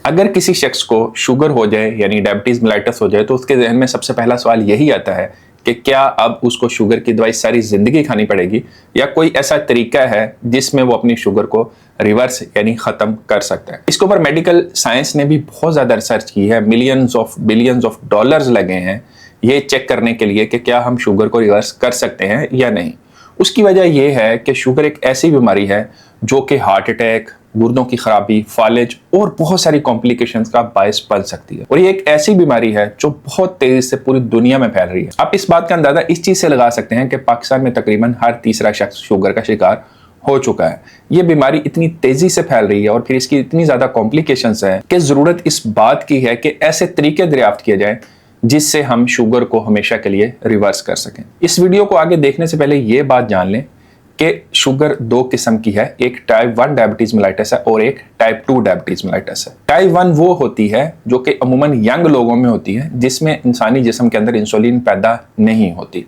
अगर किसी शख्स को शुगर हो जाए यानी डायबिटीज मेलाइटस हो जाए तो उसके जहन में सबसे पहला सवाल यही आता है कि क्या अब उसको शुगर की दवाई सारी जिंदगी खानी पड़ेगी या कोई ऐसा तरीका है जिसमें वो अपनी शुगर को रिवर्स यानी खत्म कर सकता है। इसके ऊपर मेडिकल साइंस ने भी बहुत ज्यादा रिसर्च की है, बिलियंस ऑफ डॉलर्स लगे हैं ये चेक करने के लिए कि क्या हम शुगर को रिवर्स कर सकते हैं या नहीं। उसकी वजह यह है कि शुगर एक ऐसी बीमारी है जो कि हार्ट अटैक, गुर्दों की खराबी, फालिज और बहुत सारी कॉम्प्लिकेशंस का बायस बन सकती है। और ये एक ऐसी बीमारी है जो बहुत तेजी से पूरी दुनिया में फैल रही है। आप इस बात का अंदाजा इस चीज से लगा सकते हैं कि पाकिस्तान में तकरीबन हर तीसरा शख्स शुगर का शिकार हो चुका है। ये बीमारी इतनी तेजी से फैल रही है और फिर इसकी इतनी ज्यादा कॉम्प्लिकेशंस है कि जरूरत इस बात की है कि ऐसे तरीके दरियाफ्त किए जाए जिससे हम शुगर को हमेशा के लिए रिवर्स कर सकें। इस वीडियो को आगे देखने से पहले ये बात जान लें कि शुगर दो किस्म की है, एक टाइप 1 डायबिटीज मेलाइटस है और एक टाइप 2 डायबिटीज मेलाइटस है। टाइप 1 वो होती है जो कि अमूमन यंग लोगों में होती है जिसमें इंसानी जिस्म के अंदर इंसुलिन पैदा नहीं होती।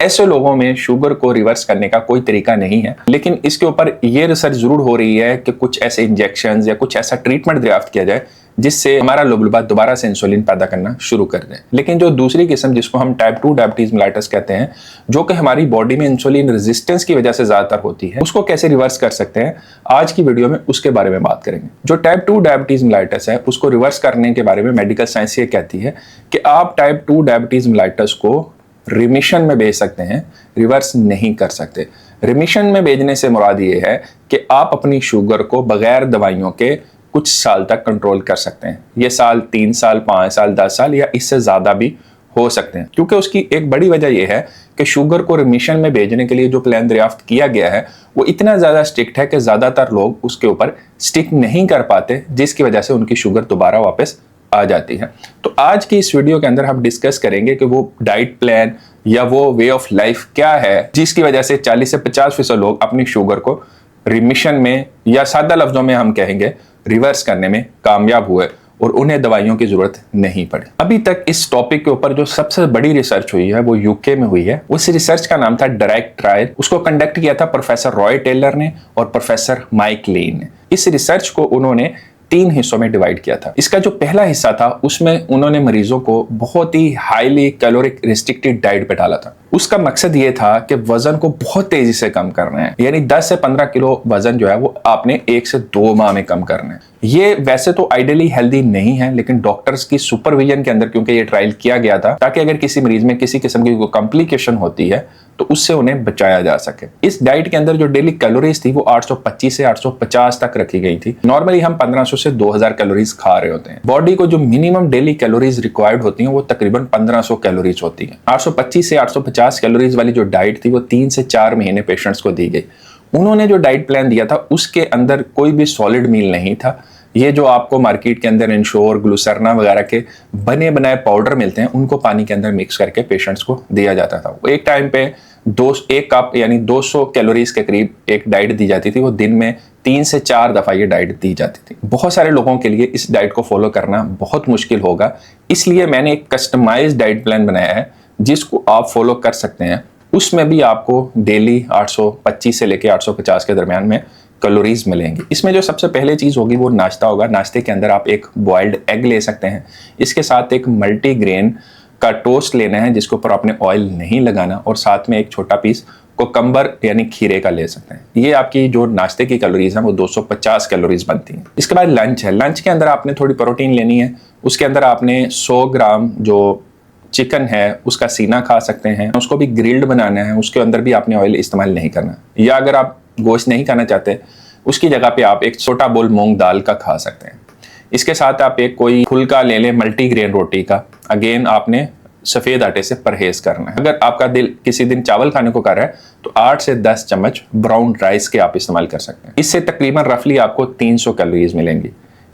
ऐसे लोगों में शुगर को रिवर्स करने का कोई तरीका नहीं है, लेकिन इसके ऊपर यह रिसर्च जरूर हो रही है कि कुछ ऐसे इंजेक्शन या कुछ ऐसा ट्रीटमेंट दरियाफ्त किया जाए जिससे हमारा लबुलबा दोबारा से इंसुलिन पैदा करना शुरू कर दे। लेकिन जो दूसरी किस्म जिसको हम टाइप 2 डायबिटीज मेलाइटस कहते हैं, जो कि हमारी बॉडी में इंसुलिन रेजिस्टेंस की वजह से ज्यादातर होती है, उसको कैसे रिवर्स कर सकते हैं आज की वीडियो में उसके बारे में बात करेंगे। जो टाइप 2 डायबिटीज मेलाइटस है उसको रिवर्स करने के बारे में मेडिकल साइंस ये कहती है कि आप टाइप 2 डायबिटीज मेलाइटस को रिमिशन में भेज सकते हैं, रिवर्स नहीं कर सकते। रिमिशन में भेजने से मुराद ये है कि आप अपनी शुगर को बगैर दवाइयों के कुछ साल तक कंट्रोल कर सकते हैं। ये साल, 3 साल, 5 साल, 10 साल या इससे ज्यादा भी हो सकते हैं, क्योंकि उसकी एक बड़ी वजह यह है कि शुगर को रिमिशन में भेजने के लिए जो प्लान दरियाफ्त किया गया है वो इतना ज्यादा स्ट्रिक्ट है कि ज्यादातर लोग उसके ऊपर स्टिक नहीं कर पाते, जिसकी वजह से उनकी शुगर दोबारा वापस आ जाती है। तो आज की इस वीडियो के अंदर हम डिस्कस करेंगे कि वो डाइट प्लान या वो वे ऑफ लाइफ क्या है जिसकी वजह से 40 से 50% लोग अपनी शुगर को रिमिशन में या सादा लफ्जों में हम कहेंगे रिवर्स करने में कामयाब हुए और उन्हें दवाइयों की जरूरत नहीं पड़ी। अभी तक इस टॉपिक के ऊपर जो सबसे बड़ी रिसर्च हुई है वो यूके में हुई है। उस रिसर्च का नाम था डायरेक्ट ट्रायल। उसको कंडक्ट किया था प्रोफेसर रॉय टेलर ने और प्रोफेसर माइक लेन ने। इस रिसर्च को उन्होंने 3 हिस्सों में डिवाइड किया था। इसका जो पहला हिस्सा था उसमें उन्होंने मरीजों को बहुत ही हाईली कैलोरिक रिस्ट्रिक्टेड डाइट पे डाला था। उसका मकसद ये था कि वजन को बहुत तेजी से कम करना है, यानी 10 से 15 किलो वजन जो है वो आपने 1 से 2 माह में कम करना है। ये वैसे तो आइडियली हेल्दी नहीं है, लेकिन डॉक्टर्स की सुपरविजन के अंदर क्योंकि ये ट्रायल किया गया था ताकि अगर किसी मरीज में किसी किस्म की कोई कॉम्प्लिकेशन होती है तो उससे उन्हें बचाया जा सके। इस डाइट के अंदर जो डेली कैलोरीज थी वो 825 से 850 तक रखी गई थी। नॉर्मली हम 1500 से 2000 कैलोरीज खा रहे होते हैं। बॉडी को जो मिनिमम डेली कैलोरीज रिक्वायर्ड होती हैं वो तकरीबन 1500 कैलोरीज होती हैं। 825 से 850 कैलोरीज वाली जो डाइट थी वो 3 से 4 महीने पेशेंट्स को दी गई। उन्होंने जो डाइट प्लान दिया था उसके अंदर कोई भी सॉलिड मील नहीं था। ये जो आपको मार्केट के अंदर इंश्योर, ग्लूसरना वगैरह के बने बनाए पाउडर मिलते हैं उनको पानी के अंदर मिक्स करके पेशेंट्स को दिया जाता था। एक टाइम पे 1 कप यानी 200 कैलोरीज के करीब एक डाइट दी जाती थी। वो दिन में 3 से 4 दफा ये डाइट दी जाती थी। बहुत सारे लोगों के लिए इस डाइट को फॉलो करना बहुत मुश्किल होगा, इसलिए मैंने एक कस्टमाइज्ड डाइट प्लान बनाया है जिसको आप फॉलो कर सकते हैं। उसमें भी आपको डेली 825 से लेकर 850 के दरमियान में कैलोरीज मिलेंगी। इसमें जो सबसे पहले चीज होगी वो नाश्ता होगा। नाश्ते के अंदर आप एक बॉइल्ड एग ले सकते हैं। इसके साथ एक मल्टीग्रेन का टोस्ट लेना है जिसके ऊपर आपने ऑयल नहीं लगाना, और साथ में एक छोटा पीस कोकम्बर यानी खीरे का ले सकते हैं। ये आपकी जो नाश्ते की कैलोरीज है वो 250 कैलोरीज बनती हैं। इसके बाद लंच है। लंच के अंदर आपने थोड़ी प्रोटीन लेनी है। उसके अंदर आपने 100 ग्राम जो चिकन है उसका सीना खा सकते हैं। उसको भी ग्रिल्ड बनाना है, उसके अंदर भी आपने ऑयल इस्तेमाल नहीं करना। या अगर आप गोश्त नहीं खाना चाहते उसकी जगह पे आप एक छोटा बोल मूंग दाल का खा सकते हैं। इसके साथ आप एक कोई फुल्का ले लें मल्टीग्रेन रोटी का। अगेन आपने सफेद आटे से परहेज करना है। अगर आपका दिल किसी दिन चावल खाने को कर रहा है तो 8 से 10 चम्मच ब्राउन राइस के आप इस्तेमाल कर सकते हैं। इससे तकरीबन रफली आपको 300 कैलोरीज मिलेंगी।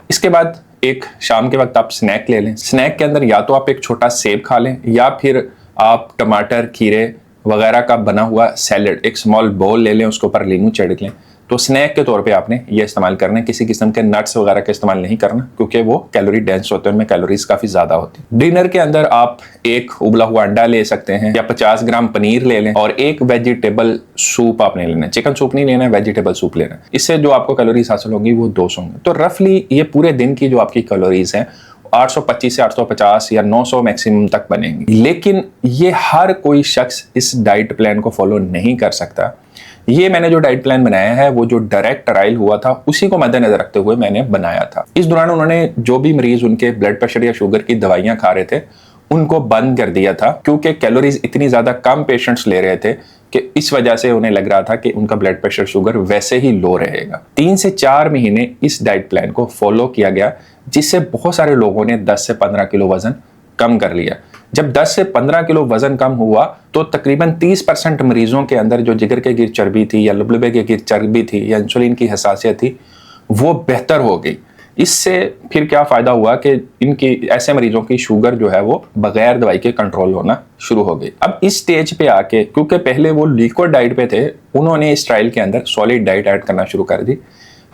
इसके बाद एक शाम के वक्त आप स्नैक ले लें। स्नैक के अंदर या तो आप एक छोटा सेब खा लें या फिर आप टमाटर, खीरे वगैरह का बना हुआ सैलड एक स्मॉल बाउल ले लें, उसके ऊपर नींबू छिड़क लें। तो स्नैक के तौर पे आपने ये इस्तेमाल करना है। किसी किस्म के नट्स वगैरह का इस्तेमाल नहीं करना, क्योंकि वो कैलोरी डेंस होते हैं, उनमें कैलोरीज काफ़ी ज़्यादा होती है। डिनर के अंदर आप एक उबला हुआ अंडा ले सकते हैं या 50 ग्राम पनीर ले लें और एक वेजिटेबल सूप आपने लेना है। चिकन सूप नहीं लेना है, वेजिटेबल सूप लेना है। इससे जो आपको कैलोरीज हासिल होंगी वो 200 होंगे। तो रफली ये पूरे दिन की जो आपकी कैलोरीज हैं 825 से 850 या 900 मैक्सिमम तक बनेंगी। लेकिन ये हर कोई शख्स इस डाइट प्लान को फॉलो नहीं कर सकता। ये मैंने जो डाइट प्लान बनाया है वो जो डायरेक्ट ट्रायल हुआ था उसी को मद्देनजर रखते हुए मैंने बनाया था। इस दौरान उन्होंने जो भी मरीज उनके ब्लड प्रेशर या शुगर की दवाइयां खा रहे थे उनको बंद कर दिया था, क्योंकि कैलोरीज इतनी ज्यादा कम पेशेंट्स ले रहे थे कि इस वजह से उन्हें लग रहा था कि उनका ब्लड प्रेशर शुगर वैसे ही लो रहेगा। 3 से 4 महीने इस डाइट प्लान को फॉलो किया गया, जिससे बहुत सारे लोगों ने 10 से 15 किलो वजन कम कर लिया। जब 10 से 15 किलो वजन कम हुआ तो तकरीबन 30% मरीजों के अंदर जो जिगर के गिर चर्बी थी या लुबलुबे के गिर चर्बी थी या इंसुलिन की हसासियत थी वो बेहतर हो गई। इससे फिर क्या फायदा हुआ कि इनकी ऐसे मरीजों की शुगर जो है वो बगैर दवाई के कंट्रोल होना शुरू हो गई। अब इस स्टेज पे आके, क्योंकि पहले वो लिक्विड डाइट पे थे, उन्होंने इस ट्रायल के अंदर सॉलिड डाइट ऐड करना शुरू कर दी।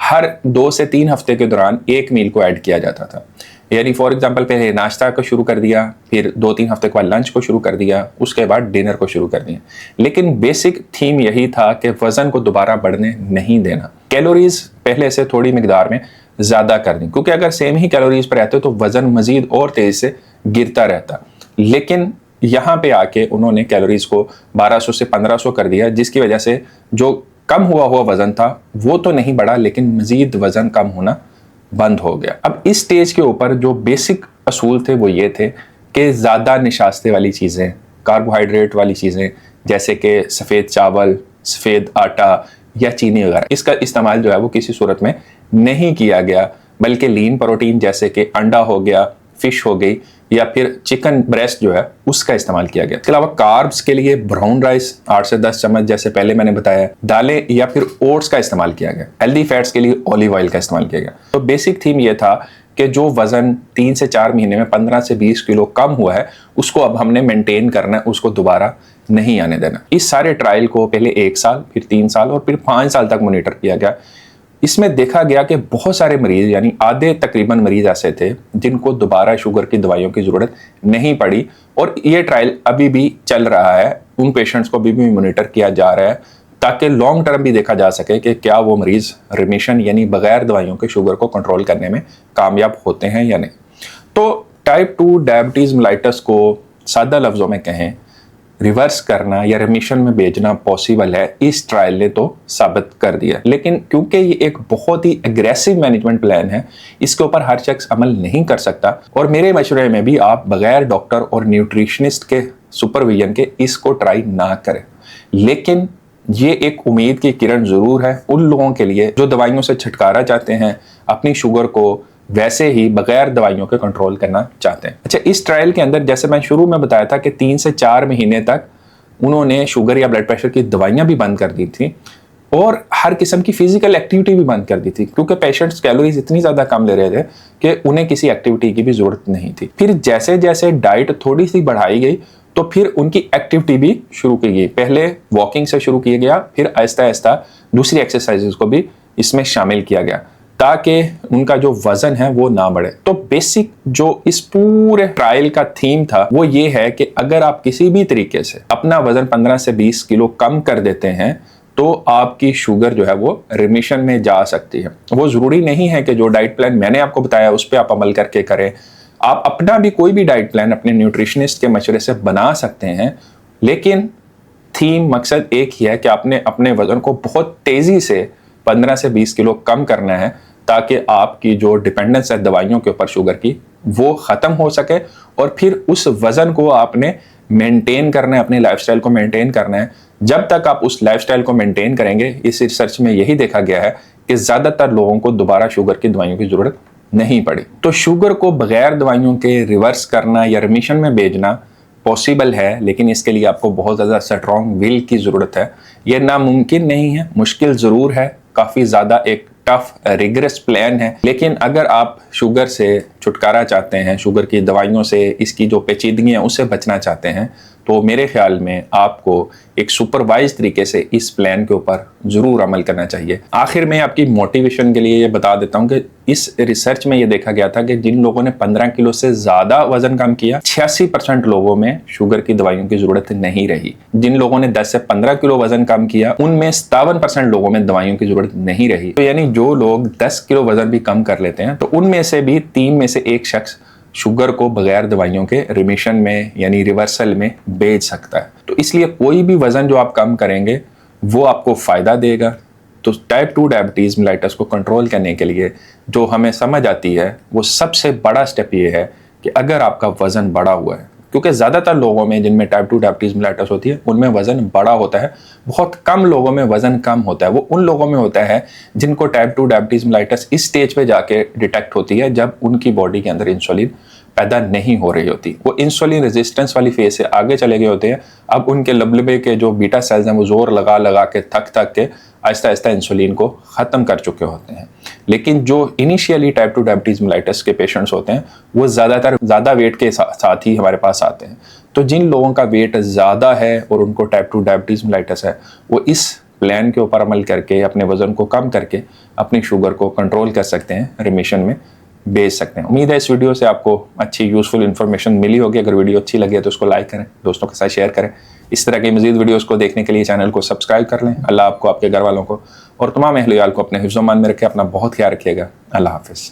हर 2 से 3 हफ्ते के दौरान एक मील को ऐड किया जाता था। यानी फॉर एग्जांपल पहले नाश्ता को शुरू कर दिया, फिर 2-3 हफ्ते के बाद लंच को शुरू कर दिया, उसके बाद डिनर को शुरू कर दिया। लेकिन बेसिक थीम यही था कि वजन को दोबारा बढ़ने नहीं देना, कैलोरीज पहले से थोड़ी मिकदार में ज्यादा कर दी, क्योंकि अगर सेम ही कैलोरीज पर रहते तो वजन मजीद और तेजी से गिरता रहता। लेकिन यहाँ पे आके उन्होंने कैलोरीज को 1200 से 1500 कर दिया, जिसकी वजह से जो कम हुआ वजन था वो तो नहीं बढ़ा, लेकिन मजीद वजन कम होना बंद हो गया। अब इस स्टेज के ऊपर जो बेसिक असूल थे वो ये थे कि ज़्यादा निशास्ते वाली चीज़ें, कार्बोहाइड्रेट वाली चीज़ें जैसे कि सफ़ेद चावल, सफ़ेद आटा या चीनी वगैरह, इसका इस्तेमाल जो है वो किसी सूरत में नहीं किया गया, बल्कि लीन प्रोटीन जैसे कि अंडा हो गया, फिश हो गई या फिर चिकन ब्रेस्ट जो है उसका इस्तेमाल किया गया। इसके अलावा कार्ब्स के लिए ब्राउन राइस 8 से 10 चम्मच जैसे पहले मैंने बताया, दालें या फिर ओट्स का इस्तेमाल किया गया। हेल्दी फैट्स के लिए ऑलिव ऑयल का इस्तेमाल किया गया। तो बेसिक थीम ये था कि जो वजन 3 से 4 महीने में 15 से 20 किलो कम हुआ है उसको अब हमने मेंटेन करना है, उसको दोबारा नहीं आने देना। इस सारे ट्रायल को पहले 1 साल, फिर 3 साल और फिर 5 साल तक मॉनिटर किया गया। इसमें देखा गया कि बहुत सारे मरीज, यानी आधे तकरीबन मरीज ऐसे थे जिनको दोबारा शुगर की दवाइयों की जरूरत नहीं पड़ी, और ये ट्रायल अभी भी चल रहा है। उन पेशेंट्स को अभी भी मॉनिटर किया जा रहा है ताकि लॉन्ग टर्म भी देखा जा सके कि क्या वो मरीज रिमिशन यानी बगैर दवाइयों के शुगर को कंट्रोल करने में कामयाब होते हैं या नहीं। तो टाइप 2 डायबिटीज मेलाइटस को सादा लफ्जों में कहें, रिवर्स करना या रिमिशन में भेजना पॉसिबल है, इस ट्रायल ने तो साबित कर दिया। लेकिन क्योंकि ये एक बहुत ही एग्रेसिव मैनेजमेंट प्लान है, इसके ऊपर हर शख्स अमल नहीं कर सकता, और मेरे मशवरे में भी आप बगैर डॉक्टर और न्यूट्रिशनिस्ट के सुपरविजन के इसको ट्राई ना करें। लेकिन ये एक उम्मीद की किरण जरूर है उन लोगों के लिए जो दवाइयों से छुटकारा चाहते हैं, अपनी शुगर को वैसे ही बगैर दवाइयों के कंट्रोल करना चाहते हैं। अच्छा, इस ट्रायल के अंदर जैसे मैं शुरू में बताया था कि 3 से 4 महीने तक उन्होंने शुगर या ब्लड प्रेशर की दवाइयां भी बंद कर दी थी और हर किस्म की फिजिकल एक्टिविटी भी बंद कर दी थी, क्योंकि पेशेंट्स कैलोरीज इतनी ज्यादा कम ले रहे थे कि उन्हें किसी एक्टिविटी की भी जरूरत नहीं थी। फिर जैसे जैसे डाइट थोड़ी सी बढ़ाई गई तो फिर उनकी एक्टिविटी भी शुरू की गई। पहले वॉकिंग से शुरू किया गया, फिर आहिस्ता आहिस्ता दूसरी एक्सरसाइजेज को भी इसमें शामिल किया गया ताकि उनका जो वजन है वो ना बढ़े। तो बेसिक जो इस पूरे ट्रायल का थीम था वो ये है कि अगर आप किसी भी तरीके से अपना वजन 15 से 20 किलो कम कर देते हैं तो आपकी शुगर जो है वो रिमिशन में जा सकती है। वो जरूरी नहीं है कि जो डाइट प्लान मैंने आपको बताया उस पर आप अमल करके करें। आप अपना भी कोई भी डाइट प्लान अपने न्यूट्रिशनिस्ट के मशवरे से बना सकते हैं, लेकिन थीम मकसद एक ही है कि आपने अपने वजन को बहुत तेजी से 15 से 20 किलो कम करना है ताकि आपकी जो डिपेंडेंस है दवाइयों के ऊपर शुगर की वो ख़त्म हो सके, और फिर उस वज़न को आपने मेंटेन करना है, अपने लाइफस्टाइल को मेंटेन करना है। जब तक आप उस लाइफस्टाइल को मेंटेन करेंगे, इस रिसर्च में यही देखा गया है कि ज़्यादातर लोगों को दोबारा शुगर की दवाइयों की ज़रूरत नहीं पड़ी। तो शुगर को बगैर दवाइयों के रिवर्स करना या रिमिशन में भेजना पॉसिबल है, लेकिन इसके लिए आपको बहुत ज़्यादा स्ट्रॉन्ग विल की ज़रूरत है। यह नामुमकिन नहीं है, मुश्किल ज़रूर है, काफ़ी ज़्यादा एक टफ रिग्रेस प्लान है। लेकिन अगर आप शुगर से छुटकारा चाहते हैं, शुगर की दवाइयों से, इसकी जो पेचीदगियाँ उससे बचना चाहते हैं, तो मेरे ख्याल में आपको एक सुपरवाइज तरीके से इस प्लान के ऊपर जरूर अमल करना चाहिए। आखिर में आपकी मोटिवेशन के लिए ये बता देता हूँ कि इस रिसर्च में ये देखा गया था कि जिन लोगों ने 15 किलो से ज्यादा वजन कम किया, 86% लोगों में शुगर की दवाइयों की जरूरत नहीं रही। जिन लोगों ने 10 से 15 किलो वजन कम किया, उनमें 57% लोगों में दवाइयों की जरूरत नहीं रही। तो यानी जो लोग 10 किलो वजन भी कम कर लेते हैं, तो उनमें से भी 3 में से 1 शख्स शुगर को बगैर दवाइयों के रिमिशन में यानी रिवर्सल में बेच सकता है। तो इसलिए कोई भी वजन जो आप कम करेंगे वो आपको फायदा देगा। तो टाइप 2 डायबिटीज मेलाइटस को कंट्रोल करने के लिए जो हमें समझ आती है, वो सबसे बड़ा स्टेप ये है कि अगर आपका वजन बढ़ा हुआ है, क्योंकि ज़्यादातर लोगों में जिनमें टाइप 2 डायबिटीज मेलाइटस होती है उनमें वजन बड़ा होता है, बहुत कम लोगों में वजन कम होता है। वो उन लोगों में होता है जिनको टाइप 2 डायबिटीज मेलाइटस इस स्टेज पे जाके डिटेक्ट होती है जब उनकी बॉडी के अंदर इंसुलिन पैदा नहीं हो रही होती। वो इंसुलिन रेजिस्टेंस वाली फेज से आगे चले गए होते हैं। अब उनके लबलबे के जो बीटा सेल्स हैं वो जोर लगा लगा के थक के आहिस्ता आहिस्ता इंसुलिन को ख़त्म कर चुके होते हैं। लेकिन जो इनिशियली टाइप 2 डायबिटीज़ मेलाइटस के पेशेंट्स होते हैं वो ज़्यादातर ज़्यादा वेट के साथ ही हमारे पास आते हैं। तो जिन लोगों का वेट ज़्यादा है और उनको टाइप 2 डायबिटीज़ मेलाइटस है, वो इस प्लान के ऊपर अमल करके अपने वज़न को कम करके अपनी शुगर को कंट्रोल कर सकते हैं, रिमिशन में बेच सकते हैं। उम्मीद है इस वीडियो से आपको अच्छी यूजफुल इन्फॉर्मेशन मिली होगी। अगर वीडियो अच्छी लगी है तो उसको लाइक करें, दोस्तों के साथ शेयर करें। इस तरह की मजीद वीडियोस को देखने के लिए चैनल को सब्सक्राइब कर लें। अल्लाह आपको, आपके घर वालों को और तमाम अहलियाल को अपने हिफ्ज़-ओ-मान में रखे। अपना बहुत ख्याल रखिएगा। अल्लाह हाफिज़।